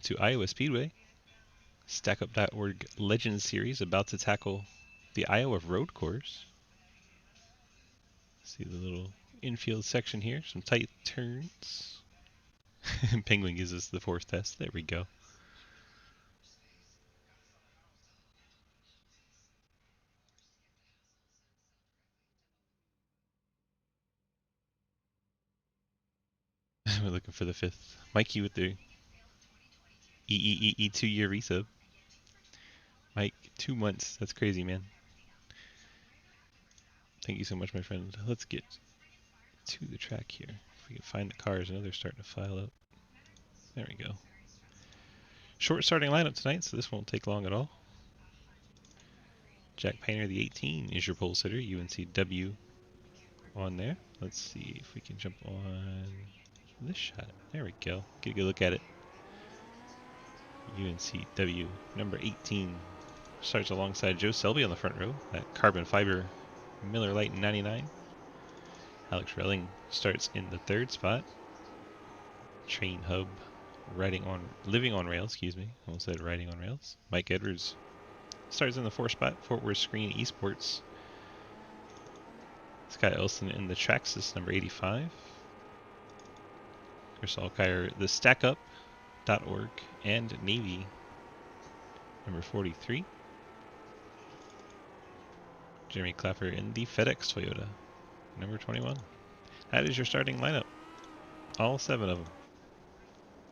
To Iowa Speedway. StackUp.org Legends Series about to tackle the Iowa Road Course. See the little infield section here, some tight turns. Penguin gives us the fourth test. There we go. We're looking for the fifth. Mikey with the E 2-year resub. Mike, 2 months. That's crazy, man. Thank you so much, my friend. Let's get to the track here. If we can find the cars, I know they're starting to file up. There we go. Short starting lineup tonight, so this won't take long at all. Jack Painter, the 18, is your pole sitter. UNCW on there. Let's see if we can jump on this shot. There we go. Get a good look at it. UNCW number 18 starts alongside Joe Selby on the front row. That carbon fiber Miller Lite 99. Alex Relling starts in the third spot. Train Hub living on rails, excuse me. Almost said riding on rails. Mike Edwards starts in the fourth spot. Fort Worth Screen Esports. Scott Elson in the Traxxas number 85. Chris Alkire, the StackUp.org and Navy number 43. Jeremy Clapper in the FedEx Toyota number 21. That is your starting lineup. All 7 of them.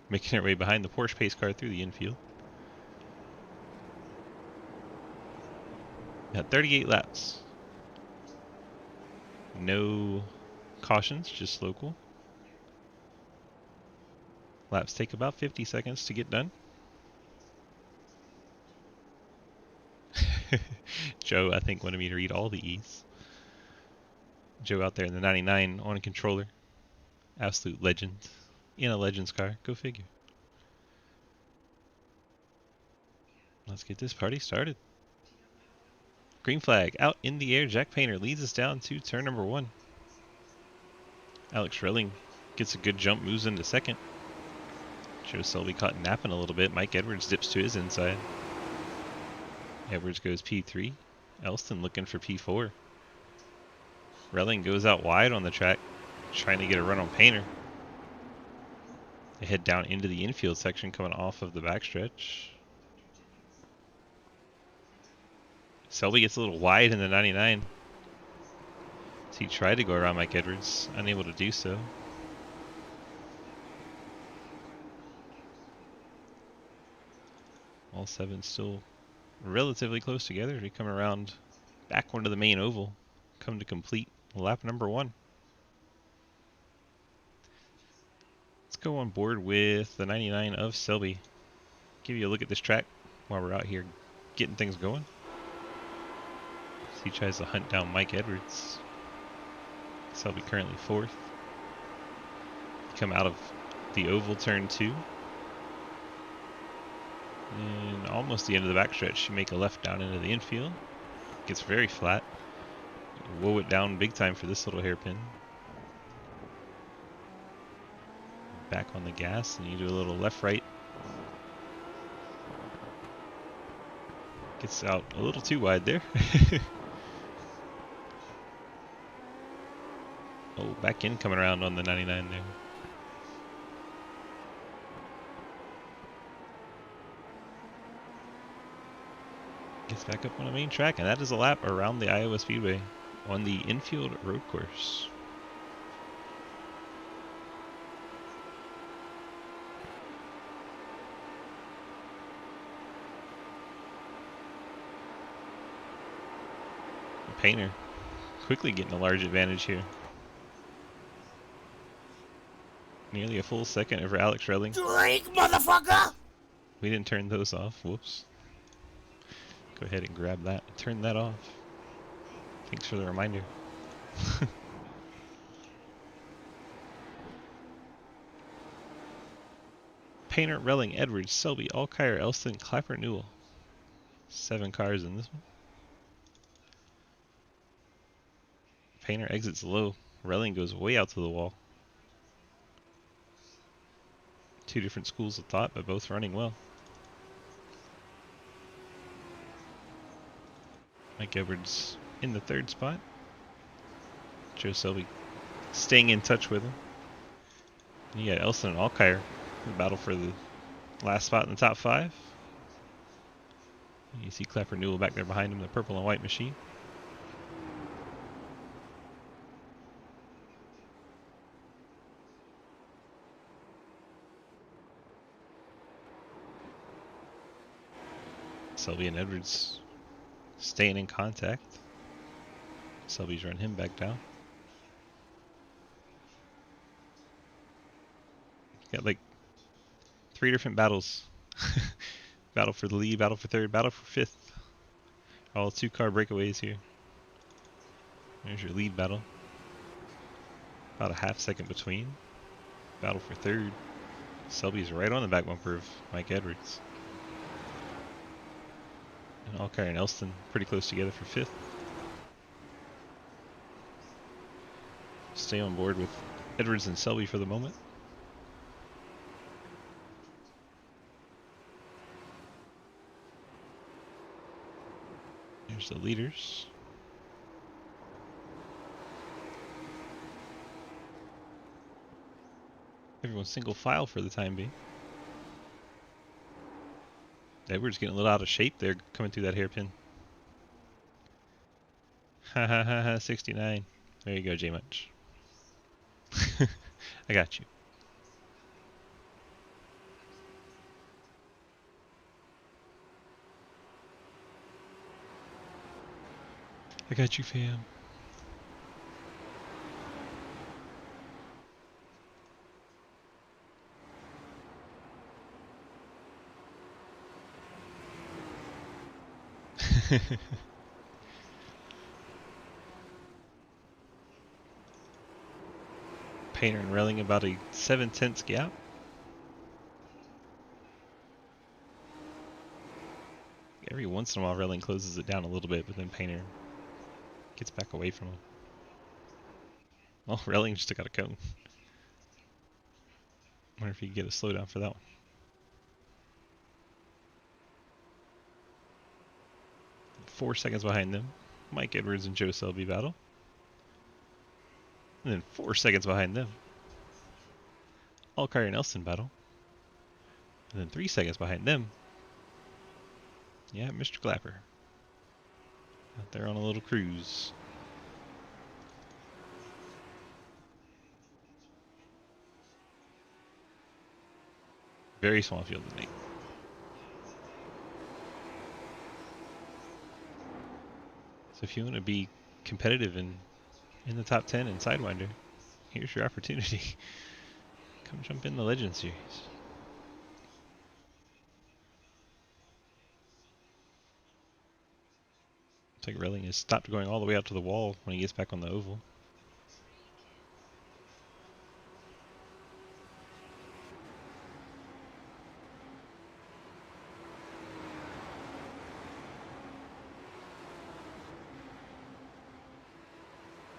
Making their way behind the Porsche pace car through the infield. Got 38 laps. No cautions, just local. Laps take about 50 seconds to get done. Joe, I think, wanted me to read all the E's. Joe out there in the 99 on a controller. Absolute legend. In a Legends car. Go figure. Let's get this party started. Green flag out in the air. Jack Painter leads us down to turn number 1. Alex Relling gets a good jump, moves into second. Joe Selby caught napping a little bit. Mike Edwards dips to his inside. Edwards goes P3. Elston looking for P4. Relling goes out wide on the track, trying to get a run on Painter. They head down into the infield section coming off of the backstretch. Selby gets a little wide in the 99. So he tried to go around Mike Edwards, unable to do so. All 7 still relatively close together as we come around back onto the main oval, come to complete lap number 1. Let's go on board with the 99 of Selby. Give you a look at this track while we're out here getting things going. So he tries to hunt down Mike Edwards. Selby currently 4th. Come out of the oval turn 2. And almost the end of the backstretch, you make a left down into the infield. Gets very flat. Woe it down big time for this little hairpin. Back on the gas, and you do a little left-right. Gets out a little too wide there. Oh, back in coming around on the 99 there. Gets back up on the main track, and that is a lap around the Iowa Speedway on the infield road course. Painter quickly getting a large advantage here. Nearly a full second over Alex Relling. Drink, motherfucker! We didn't turn those off. Whoops. Go ahead and grab that. Turn that off. Thanks for the reminder. Painter, Relling, Edwards, Selby, Alkire, Elston, Clapper, Newell. 7 cars in this one. Painter exits low. Relling goes way out to the wall. Two different schools of thought, but both running well. Mike Edwards in the third spot. Joe Selby staying in touch with him. And you got Elston and Alkire in the battle for the last spot in the top 5. You see Clapper Newell back there behind him, the purple and white machine. Selby and Edwards staying in contact. Selby's run him back down. Got like 3 different battles. Battle for the lead, battle for third, battle for 5th. All 2-car breakaways here. There's your lead battle. About a half second between. Battle for third. Selby's right on the back bumper of Mike Edwards. And Alkire and Elston pretty close together for 5th. Stay on board with Edwards and Selby for the moment. Here's the leaders. Everyone's single file for the time being. Edwards getting a little out of shape there, coming through that hairpin. Ha ha ha ha, 69. There you go, J Much. I got you. I got you, fam. Painter and Relling about a 7/10 gap. Every once in a while Relling closes it down a little bit, but then Painter gets back away from him. Well, Relling just took out a cone. Wonder if he can get a slowdown for that one. Four seconds behind them, Mike Edwards and Joe Selby battle. And then 4 seconds behind them, Alkire and Elston battle. And then 3 seconds behind them, yeah, Mr. Clapper. Out there on a little cruise. Very small field tonight. So if you want to be competitive in the top 10 in Sidewinder, here's your opportunity. Come jump in the Legend Series. Looks like Relling has stopped going all the way out to the wall when he gets back on the oval.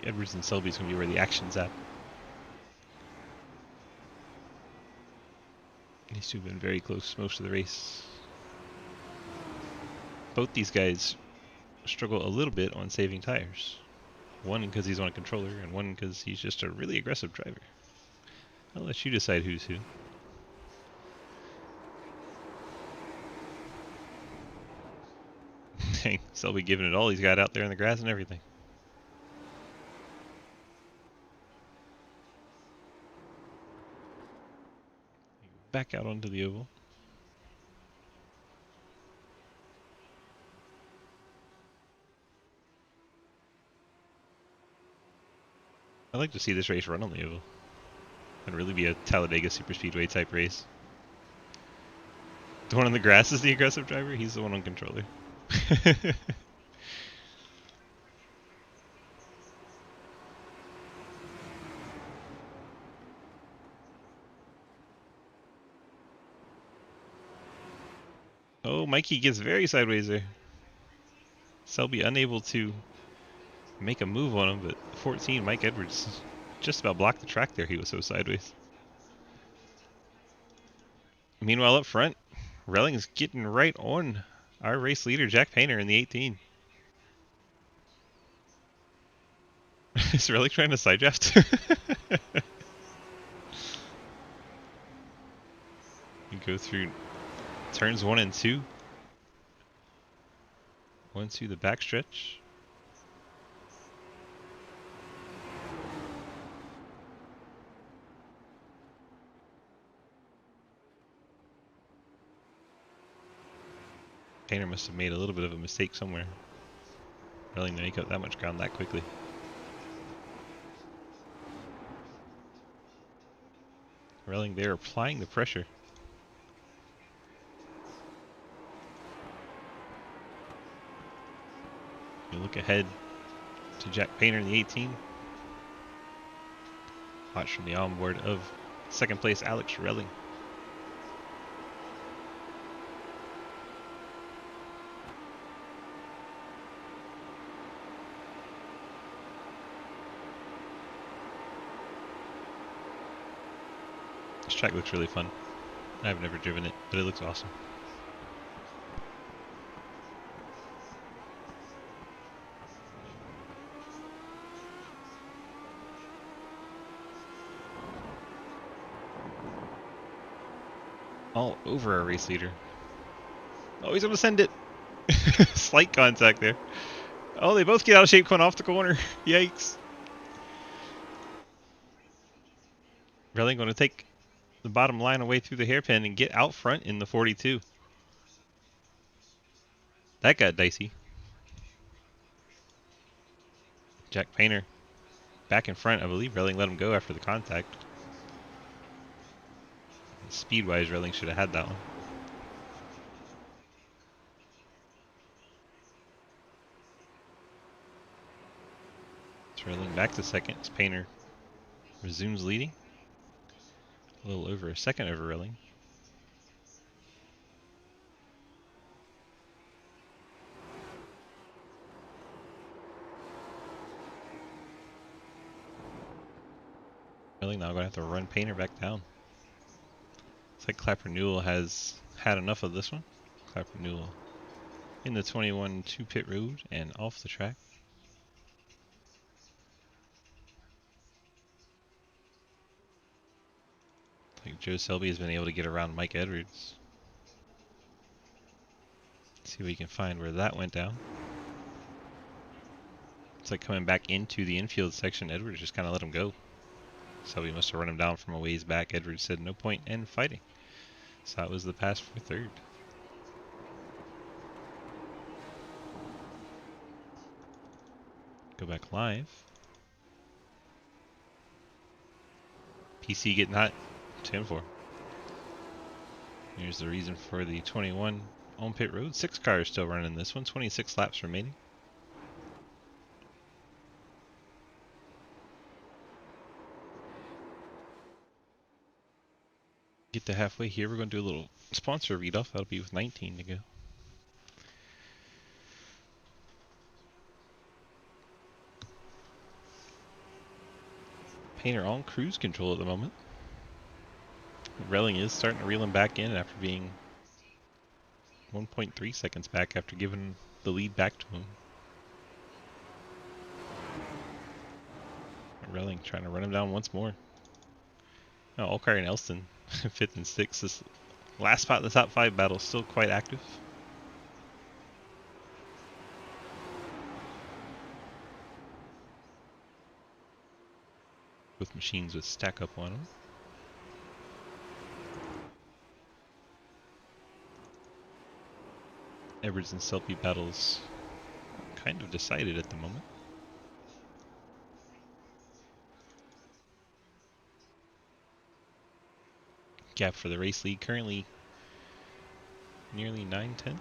Edwards and Selby's going to be where the action's at. These two have been very close most of the race. Both these guys struggle a little bit on saving tires. One because he's on a controller, and one because he's just a really aggressive driver. I'll let you decide who's who. Dang, Selby giving it all he's got out there in the grass and everything. Back out onto the oval. I'd like to see this race run on the oval. It'd really be a Talladega Superspeedway type race. The one on the grass is the aggressive driver, he's the one on controller. Oh, Mikey gets very sideways there. Selby unable to make a move on him, but 14, Mike Edwards just about blocked the track there. He was so sideways. Meanwhile, up front, Relling's getting right on our race leader, Jack Painter, in the 18. Is Relling trying to side draft? You go through turns 1 and 2. 1-2 the backstretch. Painter must have made a little bit of a mistake somewhere. Relling to make up that much ground that quickly. Relling there applying the pressure. You look ahead to Jack Painter in the 18. Watch from the onboard of second place Alex Relling. This track looks really fun. I've never driven it, but it looks awesome. All over our race leader. Oh, he's gonna send it. Slight contact there. Oh, they both get out of shape coming off the corner. Yikes. Relling going to take the bottom line away through the hairpin and get out front in the 42. That got dicey. Jack Painter back in front. I believe Relling let him go after the contact. Speed-wise, Relling should have had that one. It's Relling back to second. It's Painter resumes leading. A little over a second over Relling. Relling now going to have to run Painter back down. Looks like Clapper Newell has had enough of this one. Clapper Newell in the 21 to pit road and off the track. I think Joe Selby has been able to get around Mike Edwards. Let's see if we can find where that went down. It's like coming back into the infield section. Edwards just kind of let him go. Selby must have run him down from a ways back. Edwards said no point in fighting. So that was the pass for third. Go back live. PC getting hot. 10-4. Here's the reason for the 21 on pit road. 6 cars still running this one. 26 laps remaining. Get to halfway here. We're going to do a little sponsor read off. That'll be with 19 to go. Painter on cruise control at the moment. Relling is starting to reel him back in after being 1.3 seconds back after giving the lead back to him. Relling trying to run him down once more. Oh, Olcar and Elston, 5th and 6th. This last spot in the top 5 battle still quite active. With machines with stack up on them. Edwards and Selby battles kind of decided at the moment. Gap for the race lead currently nearly 9/10.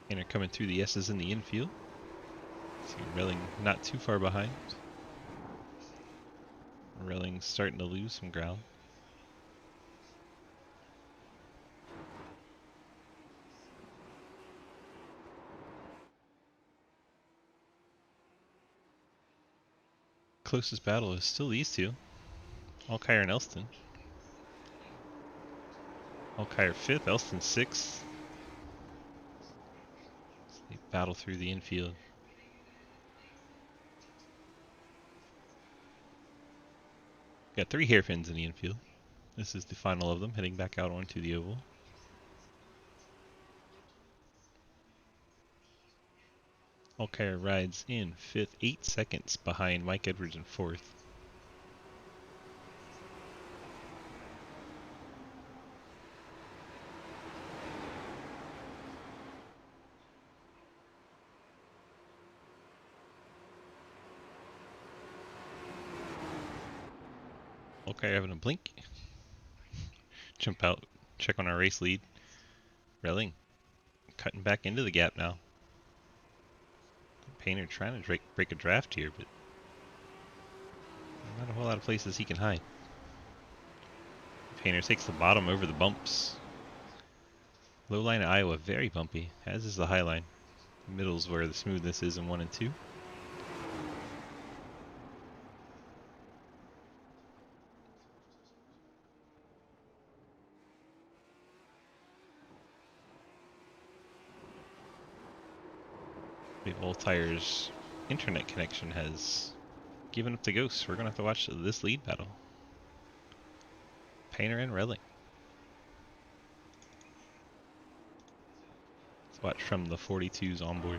And are coming through the S's in the infield. See Relling not too far behind. Reling's starting to lose some ground. Closest battle is still these two. Alkire and Elston. Alkire 5th, Elston 6th. So they battle through the infield. Got 3 hairpins in the infield. This is the final of them, heading back out onto the oval. Alkire rides in 5th, 8 seconds behind Mike Edwards in 4th. Alkire having a blink. Jump out, check on our race lead. Reling cutting back into the gap now. Painter trying to break a draft here, but not a whole lot of places he can hide. Painter takes the bottom over the bumps. Low line of Iowa, very bumpy, as is the high line. Middle's where the smoothness is in 1 and 2. The Altire's internet connection has given up the ghost. We're going to have to watch this lead battle. Painter and Reling. Let's watch from the 42s on board.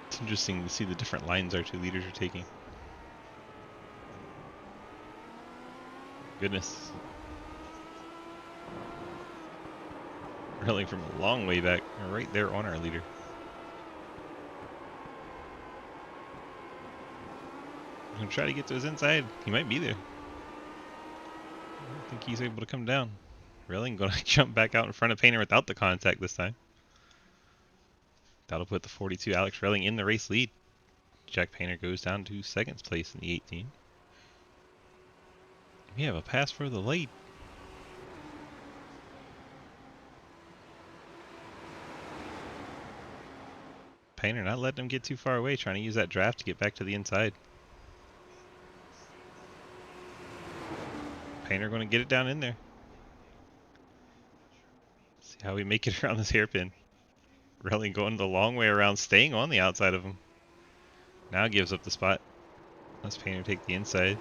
It's interesting to see the different lines our 2 leaders are taking. Goodness. Reling from a long way back, right there on our leader. I'm gonna try to get to his inside. He might be there. I don't think he's able to come down. Reling gonna jump back out in front of Painter without the contact this time. That'll put the 42 Alex Reling in the race lead. Jack Painter goes down to 2nd place in the 18. We have a pass for the lead. Painter not letting him get too far away, trying to use that draft to get back to the inside. Painter going to get it down in there. See how we make it around this hairpin. Reling going the long way around, staying on the outside of him. Now gives up the spot. Let's Painter take the inside.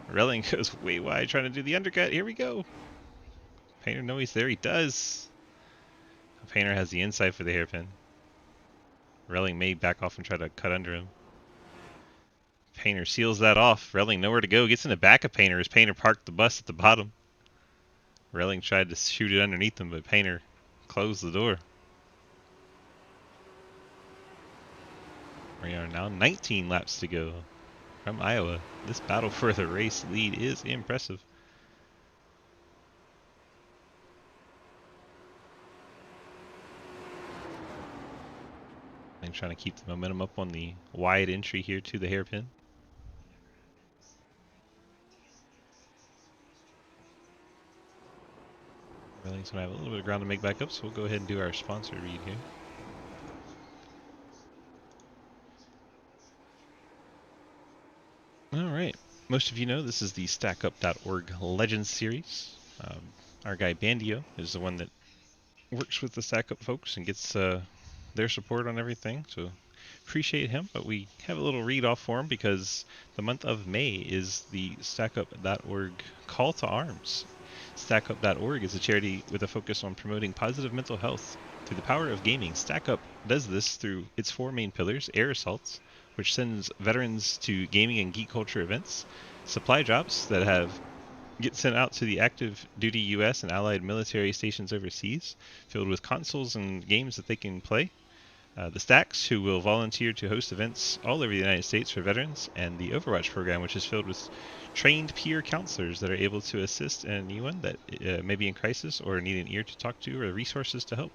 Reling goes way wide trying to do the undercut. Here we go. Painter knows he's there. He does. Painter has the inside for the hairpin. Reling may back off and try to cut under him. Painter seals that off. Reling nowhere to go. Gets in the back of Painter as Painter parked the bus at the bottom. Reling tried to shoot it underneath him, but Painter closed the door. We are now 19 laps to go from Iowa. This battle for the race lead is impressive. I'm trying to keep the momentum up on the wide entry here to the hairpin. Reling's going to have a little bit of ground to make back up, so we'll go ahead and do our sponsor read here. Alright, most of you know this is the StackUp.org Legends series. Our guy Bandio is the one that works with the StackUp folks and gets their support on everything, so appreciate him. But we have a little read off for him because the month of May is the StackUp.org Call to Arms. StackUp.org is a charity with a focus on promoting positive mental health through the power of gaming. StackUp does this through its 4 main pillars: Air Assaults, which sends veterans to gaming and geek culture events; supply drops that have get sent out to the active duty U.S. and allied military stations overseas, filled with consoles and games that they can play. The Stacks, who will volunteer to host events all over the United States for veterans, and the Overwatch program, which is filled with trained peer counselors that are able to assist anyone that may be in crisis or need an ear to talk to or resources to help.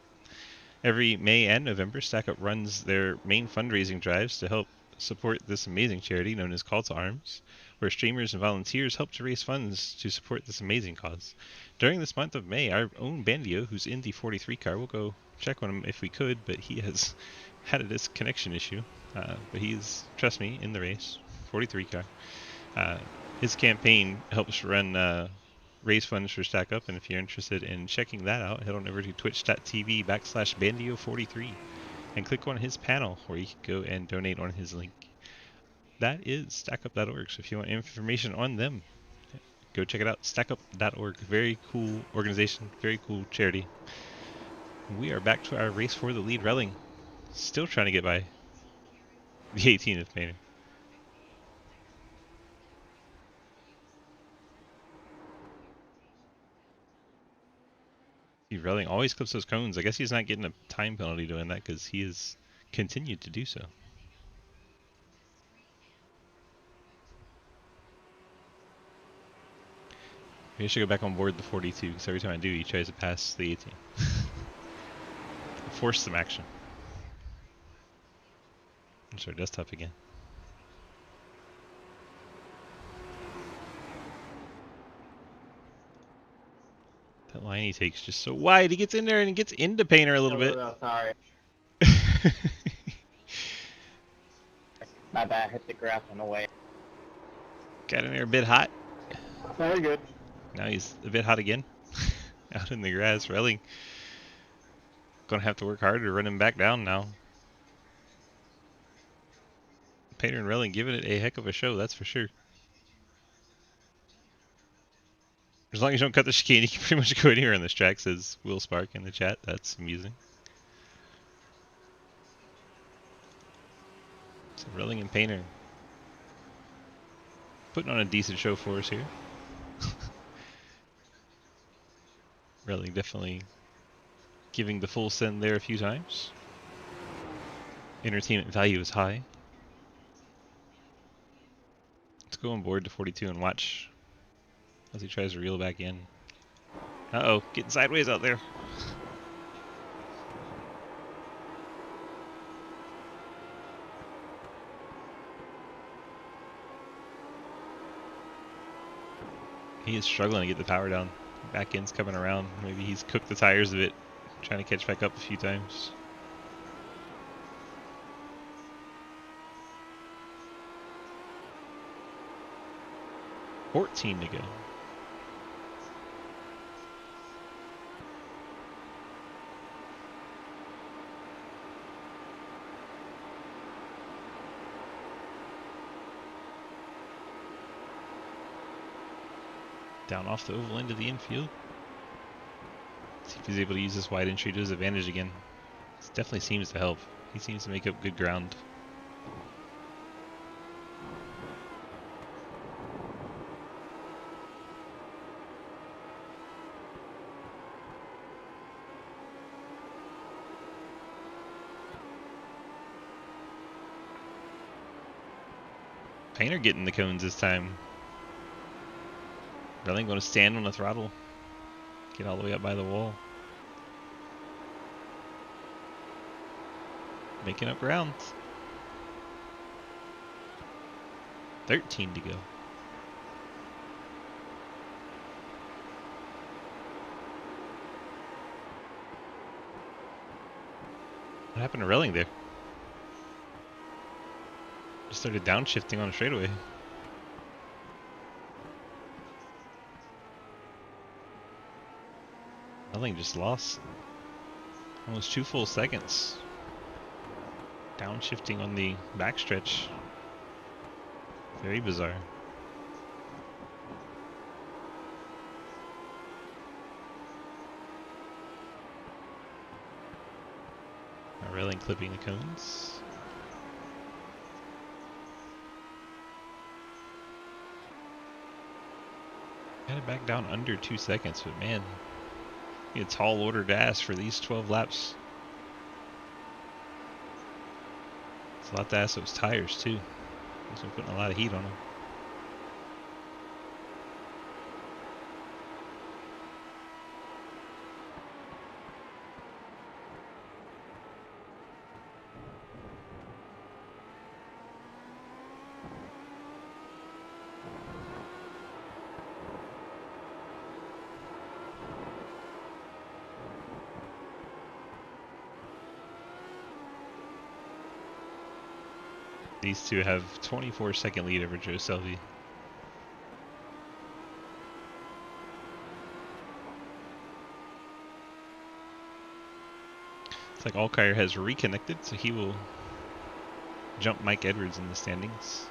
Every May and November, StackUp runs their main fundraising drives to help support this amazing charity known as Call to Arms, where streamers and volunteers help to raise funds to support this amazing cause. During this month of May, our own Bandio, who's in the 43 car, we'll go check on him if we could, but he has had a disconnection issue. But he is, trust me, in the race. 43 car. His campaign helps raise funds for StackUp, and if you're interested in checking that out, head on over to twitch.tv/Bandio43 and click on his panel where you can go and donate on his link. That is stackup.org, so if you want information on them, go check it out. Stackup.org. Very cool organization, very cool charity. We are back to our race for the lead. Relling still trying to get by the 18th Painter. Relling always clips those cones. I guess he's not getting a time penalty doing that because he has continued to do so. Maybe I should go back on board the 42 because every time I do, he tries to pass the 18. Force some action. It's our desktop again. That line he takes just so wide. He gets in there and he gets into Painter a little bit. No, sorry. My bad, hit the grass on the way. Got in there a bit hot. Very good. Now he's a bit hot again. Out in the grass. Relling gonna have to work harder to run him back down now. Painter and Relling giving it a heck of a show, that's for sure. As long as you don't cut the chicane, you can pretty much go anywhere on this track, says Will Spark in the chat. That's amusing. So Relling and Painter putting on a decent show for us here. Relling definitely giving the full send there a few times. Entertainment value is high. Let's go on board to 42 and watch as he tries to reel back in. Uh-oh, getting sideways out there. He is struggling to get the power down. Back end's coming around. Maybe he's cooked the tires a bit, trying to catch back up a few times. $14 to go. Down off the oval into the infield. See if he's able to use this wide entry to his advantage again. This definitely seems to help. He seems to make up good ground. Painter getting the cones this time. Relling going to stand on the throttle. Get all the way up by the wall. Making up ground. 13 to go. What happened to Relling there? Just started downshifting on a straightaway. Relling just lost almost 2 full seconds. Downshifting on the backstretch. Very bizarre. Relling clipping the cones. Got it back down under 2 seconds, but man, a tall order to ask for these 12 laps. It's a lot to ask those tires too. He's been putting a lot of heat on them. These two have 24-second lead over Joe Selvey. It's like Allgaier has reconnected, so he will jump Mike Edwards in the standings.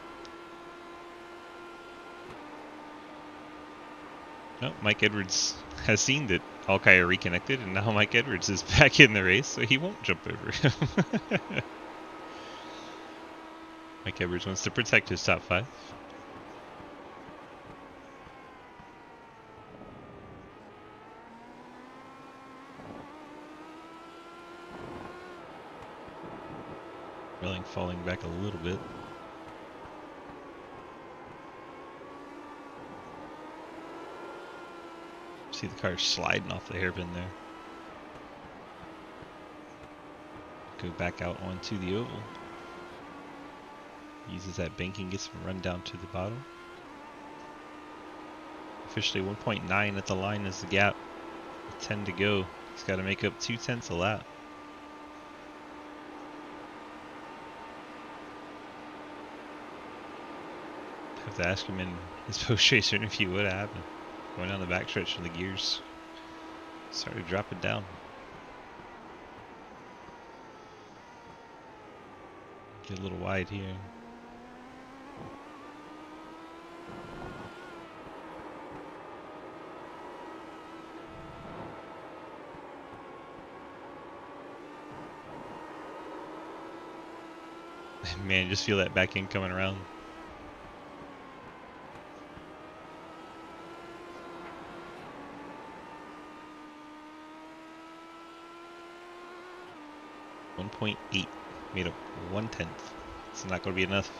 No, Mike Edwards has seen that Allgaier reconnected, and now Mike Edwards is back in the race, so he won't jump over him. Mike Edwards wants to protect his top 5. Relling falling back a little bit. See the car sliding off the hairpin there. Go back out onto the oval. Uses that banking, gets him run down to the bottom. Officially 1.9 at the line is the gap. With 10 to go. He's got to make up 0.2 a lap. Have to ask him in his post-race interview what happened. Going down the backstretch and the gears started dropping down. Get a little wide here. Man, just feel that back end coming around. .8 made up 1/10. It's not going to be enough.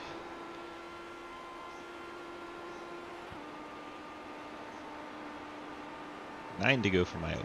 Nine to go from Iowa.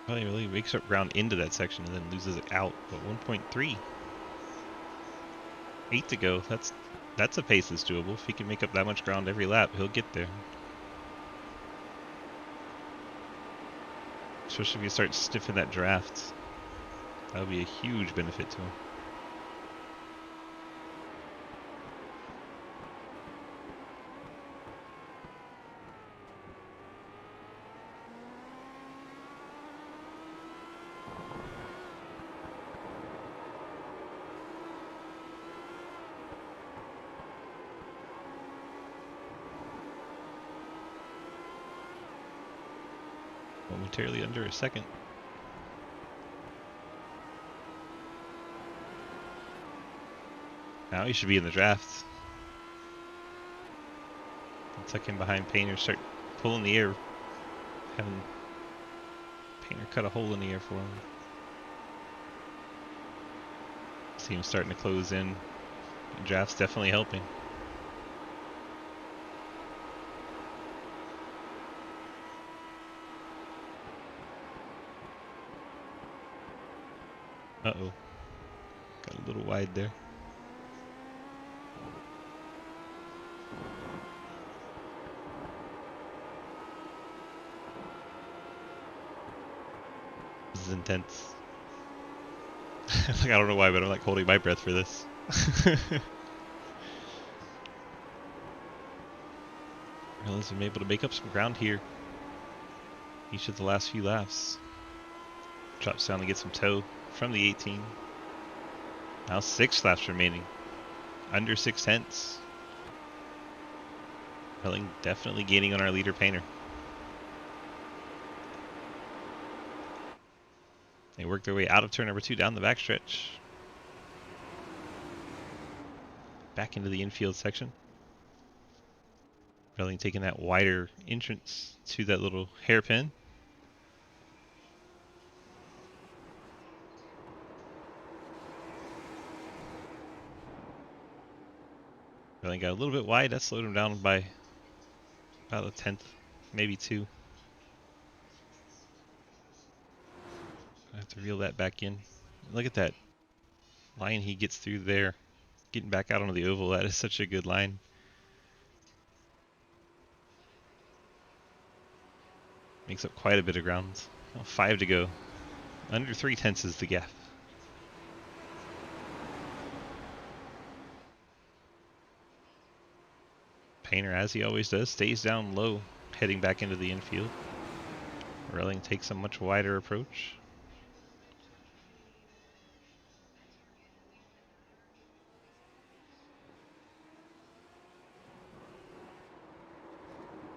Well, he really makes up ground into that section and then loses it out. But 1.3, 8 to go. That's a pace that's doable. If he can make up that much ground every lap, he'll get there. Especially if you start stiffing that draft, that would be a huge benefit to him. Momentarily under a second. Now he should be in the draft. Tuck him behind Painter, start pulling the air. Having Painter cut a hole in the air for him. See him starting to close in. The draft's definitely helping. Uh-oh. Got a little wide there. This is intense. Like, I don't know why, but I'm like holding my breath for this. Reling's been able to make up some ground here each of the last few laps. Drops down to get some toe from the 18. Now 6 laps remaining. Under 6 tenths. Reling definitely gaining on our leader Painter. They work their way out of turn number 2 down the backstretch. Back into the infield section. Reling taking that wider entrance to that little hairpin. Reling got a little bit wide. That slowed him down by about a tenth, maybe 2. I have to reel that back in. Look at that line he gets through there. Getting back out onto the oval. That is such a good line. Makes up quite a bit of ground. Now 5 to go. Under 3 tenths is the gap. Painter, as he always does, stays down low, heading back into the infield. Reling takes a much wider approach.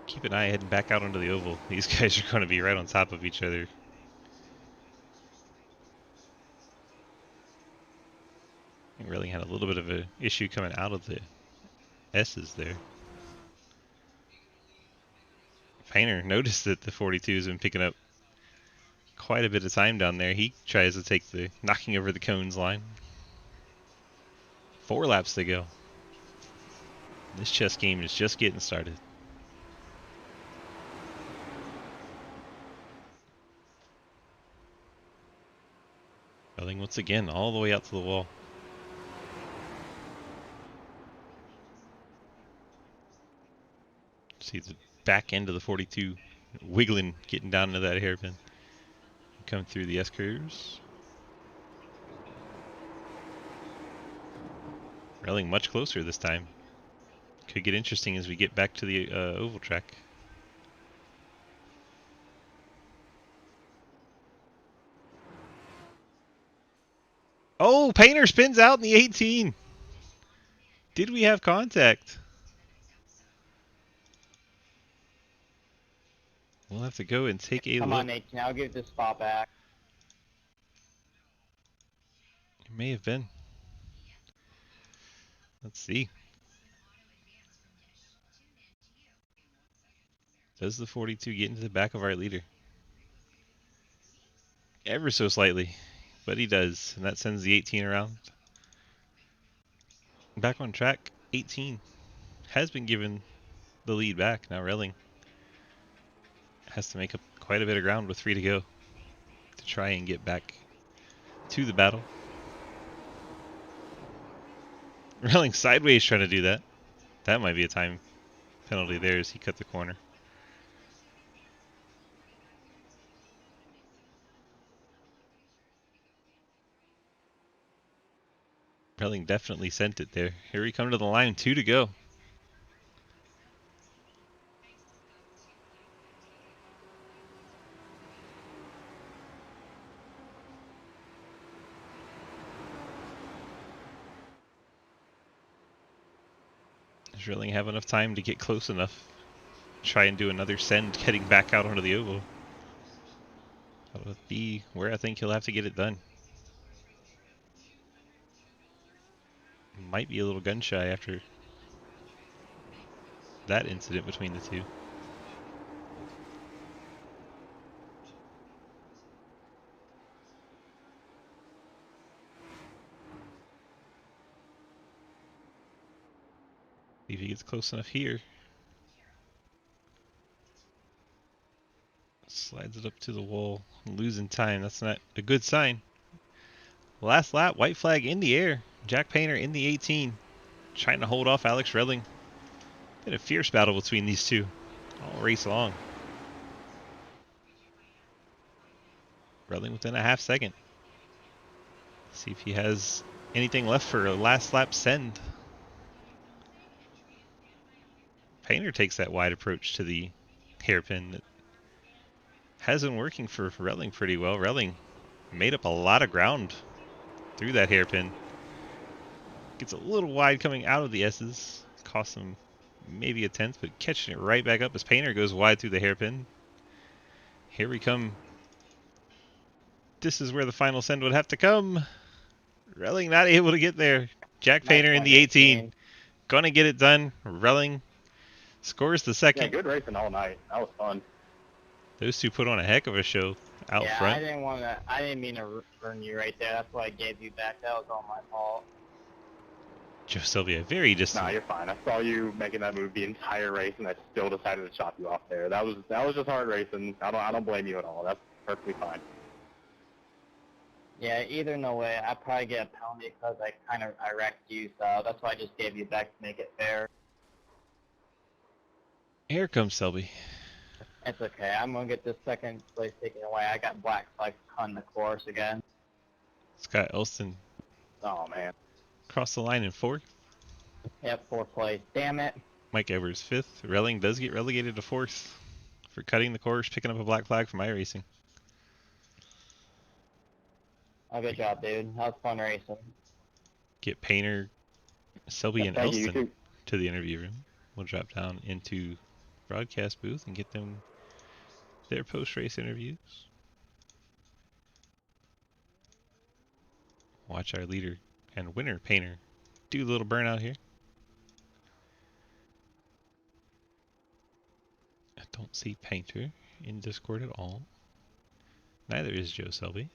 Keep an eye heading back out onto the oval. These guys are going to be right on top of each other. I think Reling had a little bit of an issue coming out of the S's there. Painter noticed that the 42 has been picking up quite a bit of time down there. He tries to take the knocking over the cones line. 4 laps to go. This chess game is just getting started. Reling once again all the way out to the wall. See the back end of the 42 wiggling, getting down into that hairpin. Come through the S-curves. Reling much closer this time. Could get interesting as we get back to the oval track. Oh, Painter spins out in the 18. Did we have contact? We'll have to go and take a Come look. on, Nate. Now give this spot back. It may have been. Let's see. Does the 42 get into the back of our leader? Ever so slightly, but he does, and that sends the 18 around. Back on track, 18 has been given the lead back. Now Reling has to make up quite a bit of ground with 3 to go to try and get back to the battle. Reling sideways trying to do that. That might be a time penalty there as he cut the corner. Reling definitely sent it there. Here we come to the line, 2 to go. Does Reling have enough time to get close enough? Try and do another send heading back out onto the oval. That would be where I think he'll have to get it done. Might be a little gun shy after that incident between the two. See if he gets close enough here. Slides it up to the wall, losing time. That's not a good sign. Last lap, white flag in the air. Jack Painter in the 18, trying to hold off Alex Reling. Been a fierce battle between these two all race long. Reling within a half second. See if he has anything left for a last lap send. Painter takes that wide approach to the hairpin. That has been working for Relling pretty well. Relling made up a lot of ground through that hairpin. Gets a little wide coming out of the S's. Costs him maybe a tenth, but catching it right back up as Painter goes wide through the hairpin. Here we come. This is where the final send would have to come. Relling not able to get there. Jack Nice Painter in one, the 18. 18. Gonna get it done. Relling scores the Yeah, second. good racing all night. That was fun. Those two put on a heck of a show out Yeah, front. I didn't mean to burn you right there. That's why I gave you back. That was all my fault. Joe Sylvia very Nah, distant. you're fine. I saw you making that move the entire race, and I still decided to chop you off there. That was just hard racing. I don't blame you at all. That's perfectly fine. Yeah, either no way. I probably get a penalty because I wrecked you, so that's why I just gave you back to make it fair. Here comes Selby. It's okay. I'm gonna get this second place taken away. I got black flags on the course again. Scott Elston Oh man. across the line in fourth. Yep, fourth place. Damn it. Mike Evers fifth. Relling does get relegated to fourth for cutting the course, picking up a black flag from iRacing. Oh, good job, dude. That was fun racing. Get Painter, Selby, Yep, and thank you. You Elston too. to the interview room. We'll drop down into broadcast booth and get them their post-race interviews. Watch our leader and winner Painter do a little burnout here. I don't see Painter in Discord at all. Neither is Joe Selby.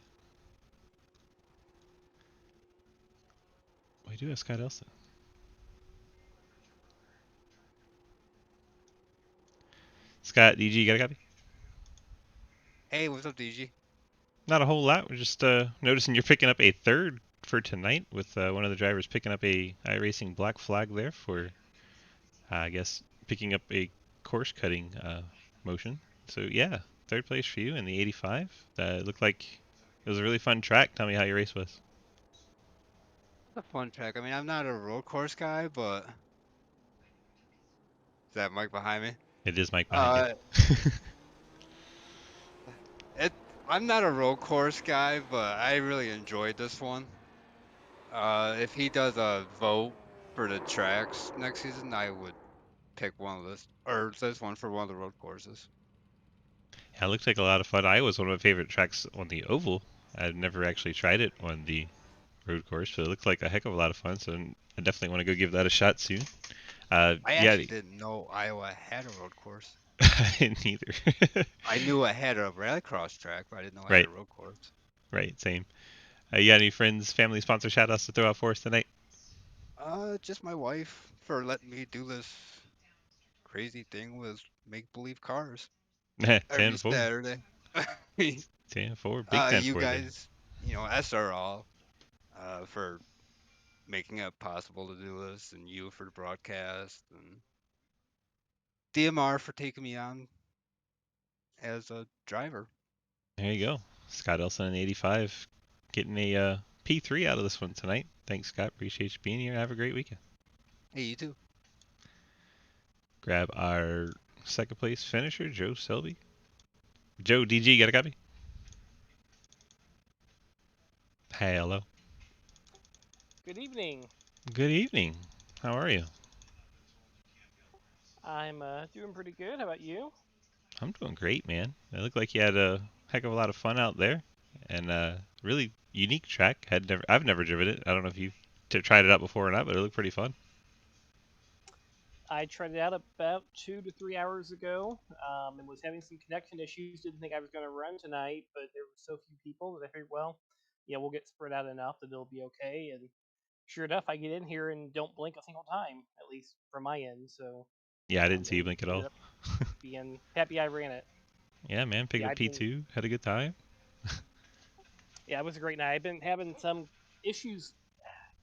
We do have Scott Elston. Scott, DG, got a copy? Hey, what's up, DG? Not a whole lot. We're just noticing you're picking up a third for tonight with one of the drivers picking up a iRacing black flag there for, I guess, picking up a course cutting motion. So yeah, third place for you in the 85. It looked like it was a really fun track. Tell me how your race was. It's a fun track. I mean, I'm not a road course guy, but is that Mike behind me? It is Mike behind you. Uh, it. I'm not a road course guy, but I really enjoyed this one. If he does a vote for the tracks next season, I would pick one of this or this one for one of the road courses. Yeah, it looked like a lot of fun. I was one of my favorite tracks on the oval. I've never actually tried it on the road course, but it looked like a heck of a lot of fun. So I definitely want to go give that a shot soon. I Yeah, actually didn't know Iowa had a road course. I didn't either. I knew I had a rallycross track, but I didn't know I had Right, a road course. right, same. You got any friends, family, sponsor shout outs to throw out for us tonight? Just my wife for letting me do this crazy thing with make believe cars every 10-4. Saturday. 10-4. Big 10 You for there. guys, SRL, for making it possible to do this, and you for the broadcast, and DMR for taking me on as a driver. There you go. Scott Elson in 85 getting a P3 out of this one tonight. Thanks, Scott. Appreciate you being here. Have a great weekend. Hey, you too. Grab our second place finisher, Joe Selby. Joe, DG, got a copy? Hey, hello. Good evening. Good evening. How are you? I'm doing pretty good. How about you? I'm doing great, man. It looked like you had a heck of a lot of fun out there, and really unique track. I've never driven it. I don't know if you've tried it out before or not, but it looked pretty fun. I tried it out about 2 to 3 hours ago, and was having some connection issues. Didn't think I was going to run tonight, but there were so few people that I figured, well, yeah, we'll get spread out enough that it'll be okay. And sure enough, I get in here and don't blink a single time, at least from my end. So Yeah, I didn't see you and blink at ended all. up being happy I ran it. Yeah, man, picked Yeah, up P2, had a good time. yeah, it was a great night. I've been having some issues,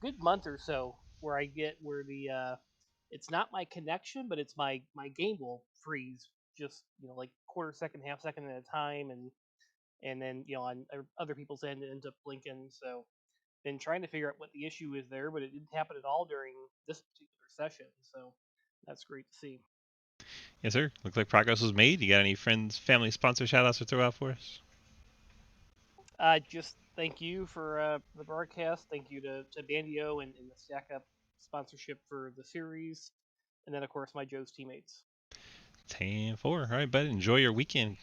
good month or so, where I get where the it's not my connection, but it's my game will freeze just like quarter second, half second at a time, and then on other people's end it ends up blinking. So been trying to figure out what the issue is there, but it didn't happen at all during this particular session. So that's great to see. Yes, sir. Looks like progress was made. You got any friends, family, sponsor shout-outs to throw out for us? Just thank you for the broadcast. Thank you to Bandio and the Stack Up sponsorship for the series. And then, of course, my Joe's teammates. 10-4. All right, bud. Enjoy your weekend.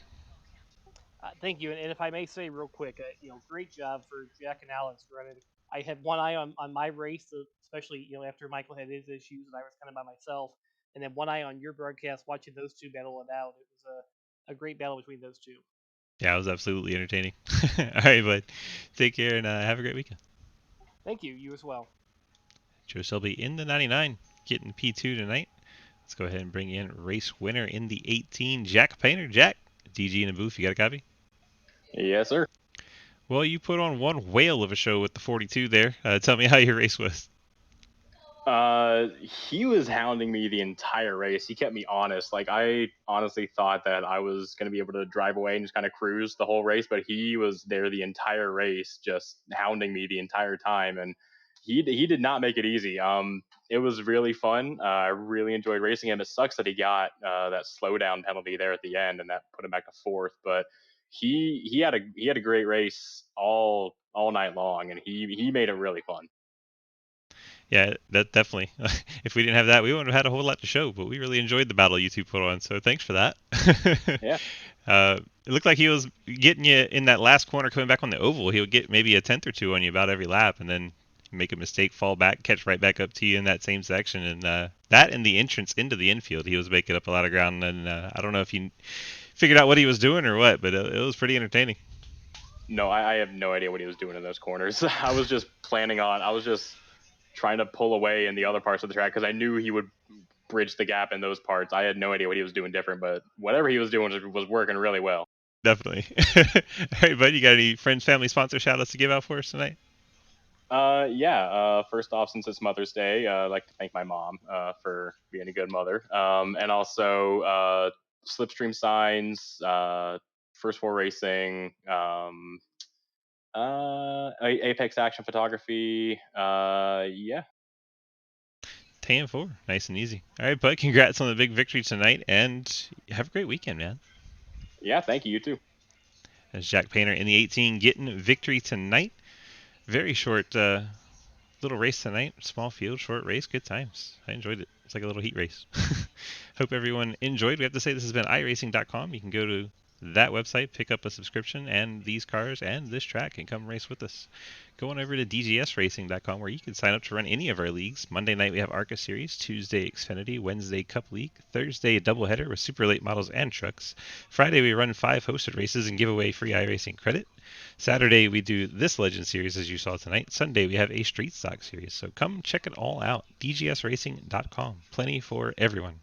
Thank you. And if I may say real quick, great job for Jack and Alex running. I had one eye on my race, especially, after Michael had his issues and I was kind of by myself. And then one eye on your broadcast watching those two battle it out. It was a great battle between those two. Yeah, it was absolutely entertaining. All right, bud. Take care and have a great weekend. Thank you. You as well. Joe Selby in the 99, getting P2 tonight. Let's go ahead and bring in race winner in the 18, Jack Painter. Jack, DG in the booth. You got a copy? Yes, sir. Well, you put on one whale of a show with the 42 there. Tell me how your race was. He was hounding me the entire race. He kept me honest. Like, I honestly thought that I was going to be able to drive away and just kind of cruise the whole race, but he was there the entire race, just hounding me the entire time. And he did not make it easy. It was really fun. I really enjoyed racing him. It sucks that he got that slowdown penalty there at the end, and that put him back to fourth. But he had a great race all night long, and he made it really fun. Yeah, that definitely. If we didn't have that, we wouldn't have had a whole lot to show. But we really enjoyed the battle you two put on, so thanks for that. Yeah. It looked like he was getting you in that last corner coming back on the oval. He would get maybe a tenth or two on you about every lap, and then make a mistake, fall back, catch right back up to you in that same section. And that and the entrance into the infield, he was making up a lot of ground. And I don't know if he figured out what he was doing or what, but it was pretty entertaining. No, I have no idea what he was doing in those corners. I was just trying to pull away in the other parts of the track because I knew he would bridge the gap in those parts. I had no idea what he was doing different, but whatever he was doing was working really well. Definitely. All right, bud, you got any friends, family, sponsor shout-outs to give out for us tonight? Yeah. First off, since it's Mother's Day, I'd like to thank my mom for being a good mother. And also Slipstream Signs, First Four Racing, Apex Action Photography. Yeah. 10-4. Nice and easy. All right, bud, congrats on the big victory tonight, and have a great weekend, man. Yeah, thank you. You too. That's Jack Painter in the 18 getting victory tonight. Very short little race tonight. Small field, short race. Good times. I enjoyed it. It's like a little heat race. Hope everyone enjoyed. We have to say this has been iRacing.com. You can go to that website, pick up a subscription, and these cars and this track, and come race with us. Go on over to DGSRacing.com where you can sign up to run any of our leagues. Monday night we have ARCA Series, Tuesday Xfinity, Wednesday Cup League, Thursday a doubleheader with super late models and trucks. Friday we run 5 hosted races and give away free iRacing credit. Saturday we do this Legend Series as you saw tonight. Sunday we have a Street Stock Series. So come check it all out. DGSRacing.com. Plenty for everyone.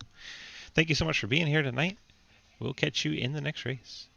Thank you so much for being here tonight. We'll catch you in the next race.